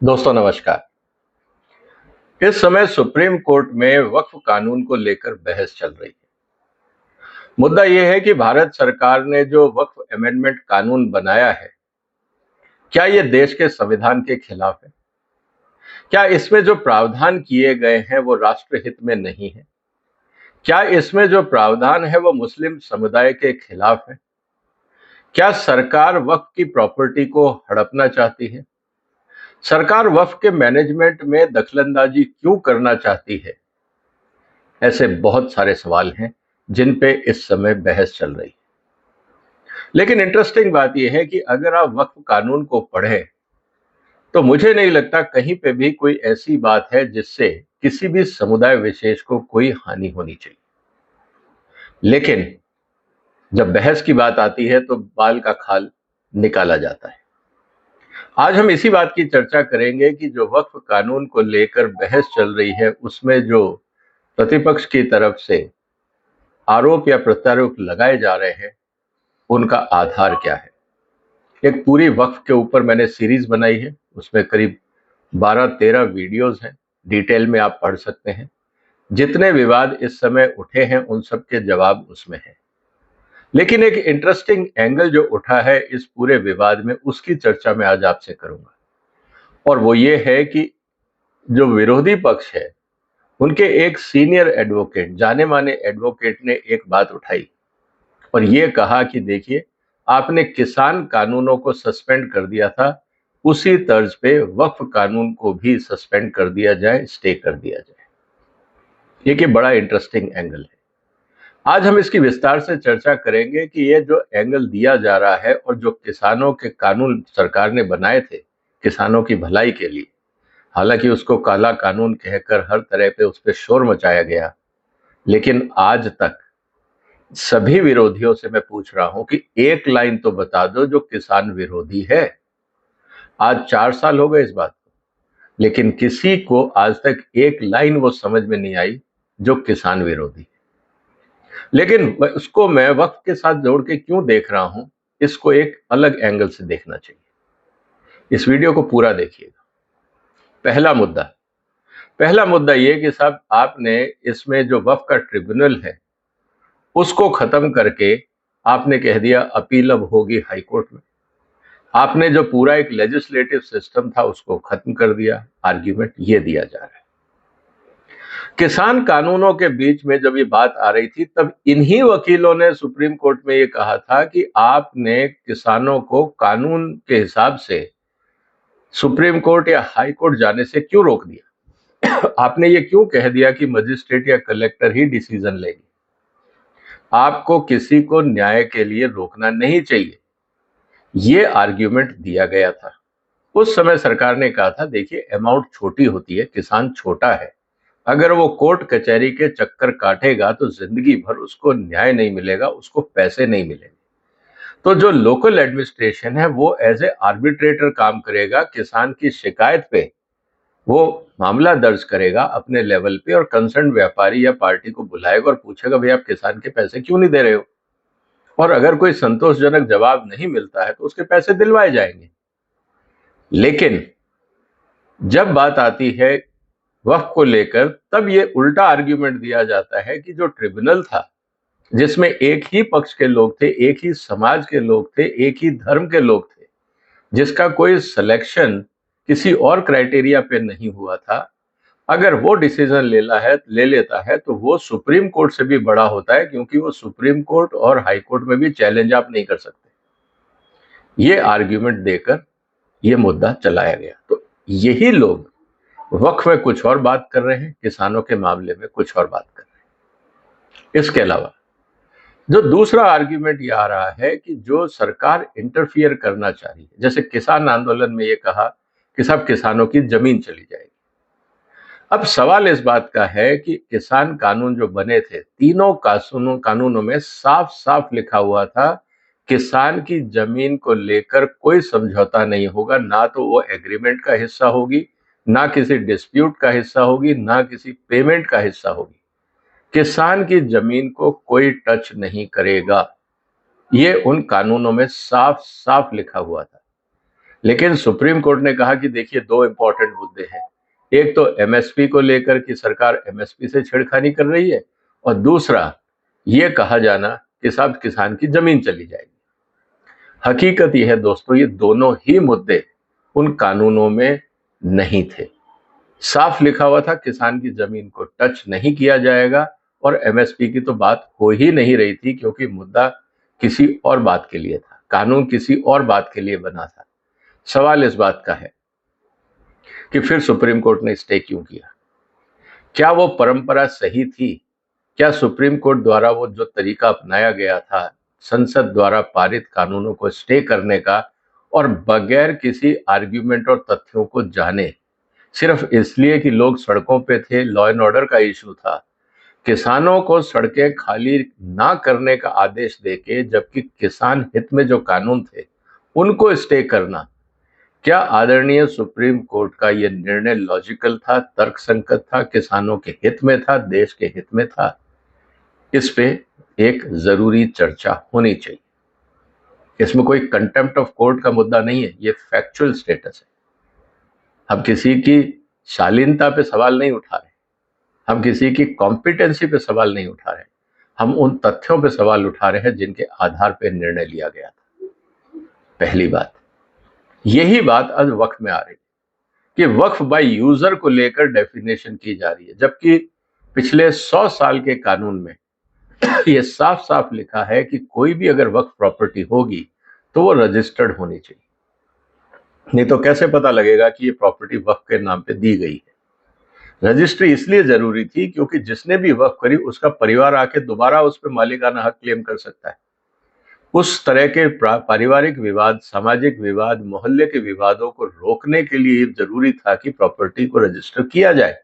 दोस्तों नमस्कार। इस समय सुप्रीम कोर्ट में वक्फ कानून को लेकर बहस चल रही है। मुद्दा यह है कि भारत सरकार ने जो वक्फ अमेंडमेंट कानून बनाया है, क्या यह देश के संविधान के खिलाफ है? क्या इसमें जो प्रावधान किए गए हैं वो राष्ट्रहित में नहीं है? क्या इसमें जो प्रावधान है वो मुस्लिम समुदाय के खिलाफ है? क्या सरकार वक्फ की प्रॉपर्टी को हड़पना चाहती है? सरकार वक्फ के मैनेजमेंट में दखलंदाजी क्यों करना चाहती है? ऐसे बहुत सारे सवाल हैं जिन पे इस समय बहस चल रही है। लेकिन इंटरेस्टिंग बात यह है कि अगर आप वक्फ कानून को पढ़ें तो मुझे नहीं लगता कहीं पे भी कोई ऐसी बात है जिससे किसी भी समुदाय विशेष को कोई हानि होनी चाहिए। लेकिन जब बहस की बात आती है तो बाल का खाल निकाला जाता है। आज हम इसी बात की चर्चा करेंगे कि जो वक्फ कानून को लेकर बहस चल रही है उसमें जो प्रतिपक्ष की तरफ से आरोप या प्रत्यारोप लगाए जा रहे हैं उनका आधार क्या है। एक पूरी वक्फ के ऊपर मैंने सीरीज बनाई है, उसमें करीब 12-13 वीडियोस हैं, डिटेल में आप पढ़ सकते हैं। जितने विवाद इस समय उठे हैं उन सब के जवाब उसमें हैं। लेकिन एक इंटरेस्टिंग एंगल जो उठा है इस पूरे विवाद में, उसकी चर्चा मैं आज आपसे करूंगा। और वो ये है कि जो विरोधी पक्ष है उनके एक सीनियर एडवोकेट, जाने माने एडवोकेट ने एक बात उठाई और ये कहा कि देखिए, आपने किसान कानूनों को सस्पेंड कर दिया था, उसी तर्ज पे वक्फ कानून को भी सस्पेंड कर दिया जाए, स्टे कर दिया जाए। ये कि बड़ा इंटरेस्टिंग एंगल है। आज हम इसकी विस्तार से चर्चा करेंगे कि ये जो एंगल दिया जा रहा है और जो किसानों के कानून सरकार ने बनाए थे किसानों की भलाई के लिए, हालांकि उसको काला कानून कहकर हर तरह पे उस पर शोर मचाया गया, लेकिन आज तक सभी विरोधियों से मैं पूछ रहा हूं कि एक लाइन तो बता दो जो किसान विरोधी है। आज 4 साल हो गए इस बात को, लेकिन किसी को आज तक एक लाइन वो समझ में नहीं आई जो किसान विरोधी है। लेकिन उसको मैं वक्त के साथ जोड़ के क्यों देख रहा हूं, इसको एक अलग एंगल से देखना चाहिए। इस वीडियो को पूरा देखिएगा। पहला मुद्दा ये कि साहब, आपने इसमें जो वक्फ का ट्रिब्यूनल है उसको खत्म करके आपने कह दिया अपील अब होगी हाई कोर्ट में। आपने जो पूरा एक लेजिस्लेटिव सिस्टम था उसको खत्म कर दिया। आर्ग्यूमेंट ये दिया जा रहा है। किसान कानूनों के बीच में जब ये बात आ रही थी तब इन्हीं वकीलों ने सुप्रीम कोर्ट में ये कहा था कि आपने किसानों को कानून के हिसाब से सुप्रीम कोर्ट या हाई कोर्ट जाने से क्यों रोक दिया। आपने ये क्यों कह दिया कि मजिस्ट्रेट या कलेक्टर ही डिसीजन लेगी। आपको किसी को न्याय के लिए रोकना नहीं चाहिए, ये आर्ग्यूमेंट दिया गया था। उस समय सरकार ने कहा था देखिए, अमाउंट छोटी होती है, किसान छोटा है, अगर वो कोर्ट कचहरी के चक्कर काटेगा तो जिंदगी भर उसको न्याय नहीं मिलेगा, उसको पैसे नहीं मिलेंगे। तो जो लोकल एडमिनिस्ट्रेशन है वो एज ए आर्बिट्रेटर काम करेगा, किसान की शिकायत पे वो मामला दर्ज करेगा अपने लेवल पे और कंसर्न व्यापारी या पार्टी को बुलाएगा और पूछेगा भाई आप किसान के पैसे क्यों नहीं दे रहे हो, और अगर कोई संतोषजनक जवाब नहीं मिलता है तो उसके पैसे दिलवाए जाएंगे। लेकिन जब बात आती है वक्फ को लेकर तब ये उल्टा आर्ग्यूमेंट दिया जाता है कि जो ट्रिब्यूनल था जिसमें एक ही पक्ष के लोग थे, एक ही समाज के लोग थे, एक ही धर्म के लोग थे, जिसका कोई सिलेक्शन किसी और क्राइटेरिया पे नहीं हुआ था, अगर वो डिसीजन ले लेता है तो वो सुप्रीम कोर्ट से भी बड़ा होता है, क्योंकि वो सुप्रीम कोर्ट और हाई कोर्ट में भी चैलेंज आप नहीं कर सकते। ये आर्ग्यूमेंट देकर ये मुद्दा चलाया गया। तो यही लोग वक्फ में कुछ और बात कर रहे हैं, किसानों के मामले में कुछ और बात कर रहे हैं। इसके अलावा जो दूसरा आर्ग्यूमेंट ये आ रहा है कि जो सरकार इंटरफियर करना चाह रही है, जैसे किसान आंदोलन में ये कहा कि सब किसानों की जमीन चली जाएगी। अब सवाल इस बात का है कि किसान कानून जो बने थे, तीनों कानूनों में साफ साफ लिखा हुआ था किसान की जमीन को लेकर कोई समझौता नहीं होगा, ना तो वो एग्रीमेंट का हिस्सा होगी, ना किसी डिस्प्यूट का हिस्सा होगी, ना किसी पेमेंट का हिस्सा होगी। किसान की जमीन को कोई टच नहीं करेगा, ये उन कानूनों में साफ साफ लिखा हुआ था। लेकिन सुप्रीम कोर्ट ने कहा कि देखिए, दो इंपॉर्टेंट मुद्दे हैं। एक तो एमएसपी को लेकर कि सरकार एमएसपी से छेड़खानी कर रही है, और दूसरा ये कहा जाना कि साहब किसान की जमीन चली जाएगी। हकीकत यह है दोस्तों, ये दोनों ही मुद्दे उन कानूनों में नहीं थे। साफ लिखा हुआ था किसान की जमीन को टच नहीं किया जाएगा, और एमएसपी की तो बात हो ही नहीं रही थी, क्योंकि मुद्दा किसी और बात के लिए था, कानून किसी और बात के लिए बना था। सवाल इस बात का है कि फिर सुप्रीम कोर्ट ने स्टे क्यों किया? क्या वो परंपरा सही थी? क्या सुप्रीम कोर्ट द्वारा वो जो तरीका अपनाया गया था संसद द्वारा पारित कानूनों को स्टे करने का, और बगैर किसी आर्ग्यूमेंट और तथ्यों को जाने, सिर्फ इसलिए कि लोग सड़कों पे थे, लॉ एंड ऑर्डर का इशू था, किसानों को सड़कें खाली ना करने का आदेश देके, जबकि किसान हित में जो कानून थे उनको स्टे करना, क्या आदरणीय सुप्रीम कोर्ट का यह निर्णय लॉजिकल था, तर्कसंगत था, किसानों के हित में था, देश के हित में था? इस पे एक जरूरी चर्चा होनी चाहिए। इसमें कोई कंटेम्प्ट ऑफ कोर्ट का मुद्दा नहीं है, ये फैक्चुअल स्टेटस है। हम किसी की शालीनता पे सवाल नहीं उठा रहे, हम किसी की कॉम्पिटेंसी पे सवाल नहीं उठा रहे, हम उन तथ्यों पे सवाल उठा रहे हैं जिनके आधार पे निर्णय लिया गया था। पहली बात, यही बात आज वक्फ में आ रही है कि वक्फ बाय यूजर को लेकर डेफिनेशन की जा रही है, जबकि पिछले 100 साल के कानून में ये साफ साफ लिखा है कि कोई भी अगर वक्फ प्रॉपर्टी होगी तो वो रजिस्टर्ड होनी चाहिए, नहीं तो कैसे पता लगेगा कि ये प्रॉपर्टी वक्फ के नाम पे दी गई है? रजिस्ट्री इसलिए जरूरी थी क्योंकि जिसने भी वक्फ करी उसका परिवार आके दोबारा उस पर मालिकाना हक क्लेम कर सकता है। उस तरह के पारिवारिक विवाद, सामाजिक विवाद, मोहल्ले के विवादों को रोकने के लिए जरूरी था कि प्रॉपर्टी को रजिस्टर किया जाए,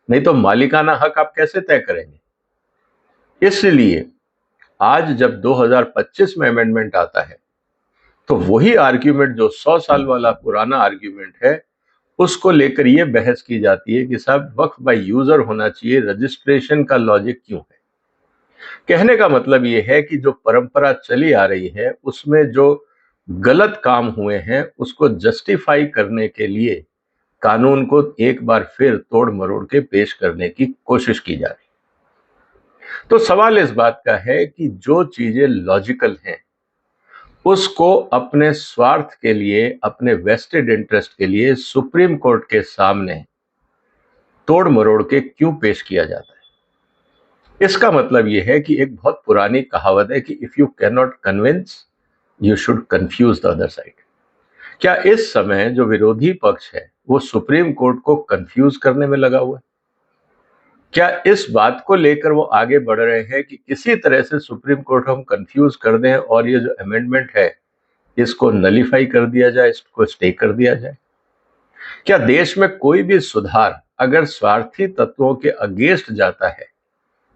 नहीं तो मालिकाना हक आप कैसे तय करेंगे? इसलिए आज जब 2025 में अमेंडमेंट आता है तो वही आर्ग्यूमेंट जो 100 साल वाला पुराना आर्ग्यूमेंट है, उसको लेकर यह बहस की जाती है कि साहब वक्फ बाय यूजर होना चाहिए, रजिस्ट्रेशन का लॉजिक क्यों है? कहने का मतलब यह है कि जो परंपरा चली आ रही है उसमें जो गलत काम हुए हैं उसको जस्टिफाई करने के लिए कानून को एक बार फिर तोड़ मरोड़ के पेश करने की कोशिश की जा रही है। तो सवाल इस बात का है कि जो चीजें लॉजिकल हैं उसको अपने स्वार्थ के लिए, अपने वेस्टेड इंटरेस्ट के लिए सुप्रीम कोर्ट के सामने तोड़ मरोड़ के क्यों पेश किया जाता है? इसका मतलब यह है कि एक बहुत पुरानी कहावत है कि if you can not convince you should confuse the other side. क्या इस समय जो विरोधी पक्ष है वो सुप्रीम कोर्ट को कंफ्यूज करने में लगा हुआ है? क्या इस बात को लेकर वो आगे बढ़ रहे हैं कि किसी तरह से सुप्रीम कोर्ट हम कंफ्यूज कर दें और ये जो अमेंडमेंट है इसको नलीफाई कर दिया जाए, इसको स्टे कर दिया जाए? क्या देश में कोई भी सुधार अगर स्वार्थी तत्वों के अगेंस्ट जाता है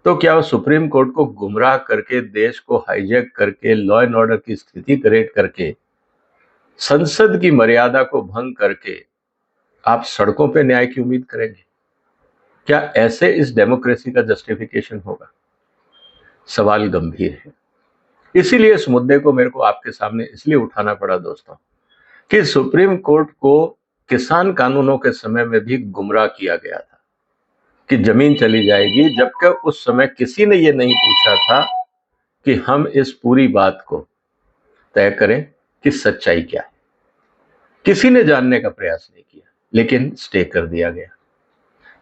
तो क्या वो सुप्रीम कोर्ट को गुमराह करके, देश को हाईजैक करके, लॉ एंड ऑर्डर की स्थिति क्रिएट करके, संसद की मर्यादा को भंग करके आप सड़कों पे न्याय की उम्मीद करेंगे? क्या ऐसे इस डेमोक्रेसी का जस्टिफिकेशन होगा? सवाल गंभीर है। इसीलिए इस मुद्दे को मेरे को आपके सामने इसलिए उठाना पड़ा दोस्तों कि सुप्रीम कोर्ट को किसान कानूनों के समय में भी गुमराह किया गया था कि जमीन चली जाएगी, जबकि उस समय किसी ने ये नहीं पूछा था कि हम इस पूरी बात को तय करें कि सच्चाई क्या है। किसी ने जानने का प्रयास नहीं किया, लेकिन स्टे कर दिया गया।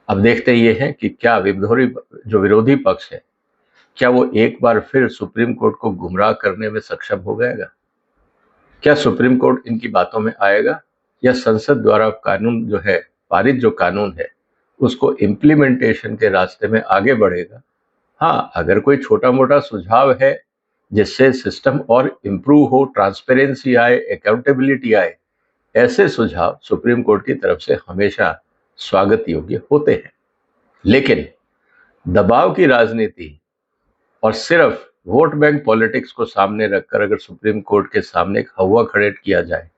अब देखते ये हैं कि क्या विरोधी पक्ष है, क्या वो एक बार फिर सुप्रीम कोर्ट को गुमराह करने में सक्षम हो जाएगा? क्या सुप्रीम कोर्ट इनकी बातों में आएगा, या संसद द्वारा कानून जो है, पारित जो कानून है, उसको इम्प्लीमेंटेशन के रास्ते में आगे बढ़ेगा? हाँ, अगर कोई छोटा मोटा सुझाव है जिससे सिस्टम और इम्प्रूव हो, ट्रांसपेरेंसी आए, अकाउंटेबिलिटी आए, ऐसे सुझाव सुप्रीम कोर्ट की तरफ से हमेशा स्वागत योग्य होते हैं। लेकिन दबाव की राजनीति और सिर्फ वोट बैंक पॉलिटिक्स को सामने रखकर अगर सुप्रीम कोर्ट के सामने एक हवा खड़े किया जाए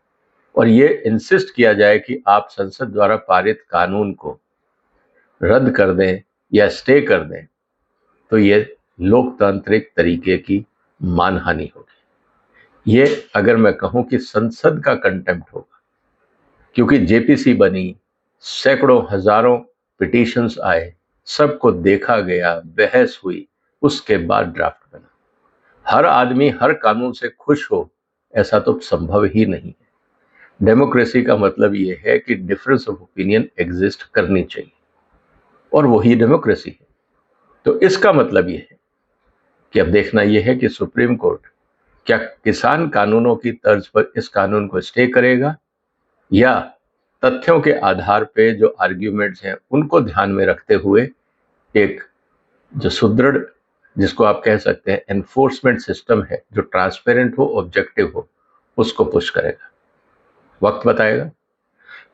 और ये इंसिस्ट किया जाए कि आप संसद द्वारा पारित कानून को रद्द कर दें या स्टे कर दें, तो ये लोकतांत्रिक तरीके की मानहानि होगी। ये अगर मैं कहूं कि संसद का कंटेम्प्ट होगा, क्योंकि जेपीसी बनी, सैकड़ों हजारों पिटीशंस आए, सबको देखा गया, बहस हुई, उसके बाद ड्राफ्ट बना। हर आदमी हर कानून से खुश हो ऐसा तो संभव ही नहीं है। डेमोक्रेसी का मतलब यह है कि डिफरेंस ऑफ ओपिनियन एग्जिस्ट करनी चाहिए, और वही डेमोक्रेसी है। तो इसका मतलब यह है कि अब देखना यह है कि सुप्रीम कोर्ट क्या किसान कानूनों की तर्ज पर इस कानून को स्टे करेगा, या तथ्यों के आधार पे जो आर्ग्यूमेंट्स हैं उनको ध्यान में रखते हुए एक जो सुदृढ़, जिसको आप कह सकते हैं एनफोर्समेंट सिस्टम है, जो ट्रांसपेरेंट हो, ऑब्जेक्टिव हो, उसको पुश करेगा। वक्त बताएगा।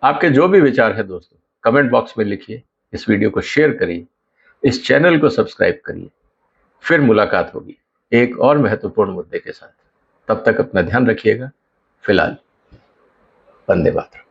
आपके जो भी विचार है दोस्तों, कमेंट बॉक्स में लिखिए, इस वीडियो को शेयर करिए, इस चैनल को सब्सक्राइब करिए। फिर मुलाकात होगी एक और महत्वपूर्ण मुद्दे के साथ। तब तक अपना ध्यान रखिएगा। फिलहाल वंदे मातरम।